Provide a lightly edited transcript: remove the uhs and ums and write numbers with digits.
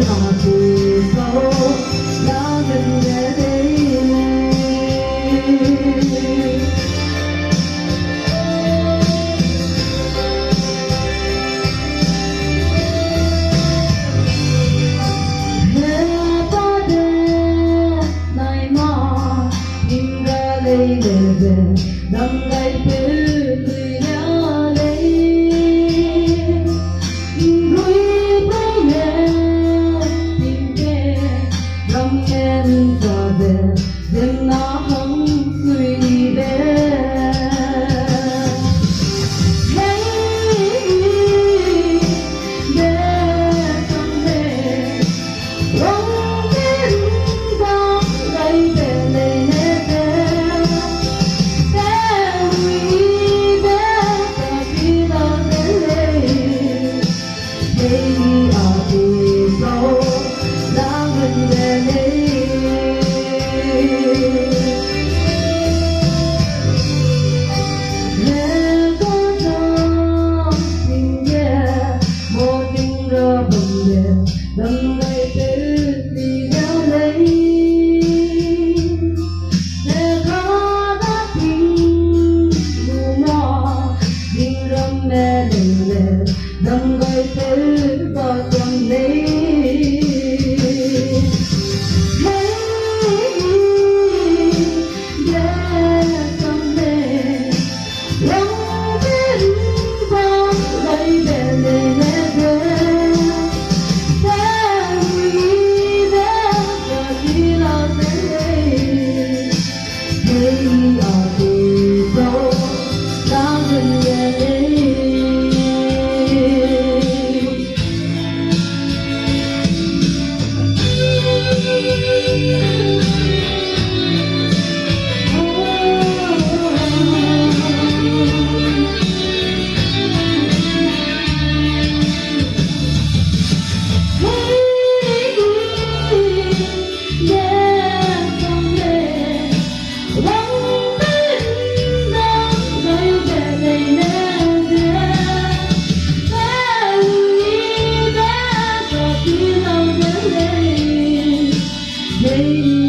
앞에서 나는 내내 해바데 나의 마 인간의 내배 남가의 đêm nó không suy đêm lấy để không thể không biết đâu đây về này nè để vui để cả khi đó đến đây đây ở thì đâu đã gần về đây đừng gây tự vì nhau lấy để có đã tin đủ mò nhưng râm mê lên đừng gây tự có trong lấy Hey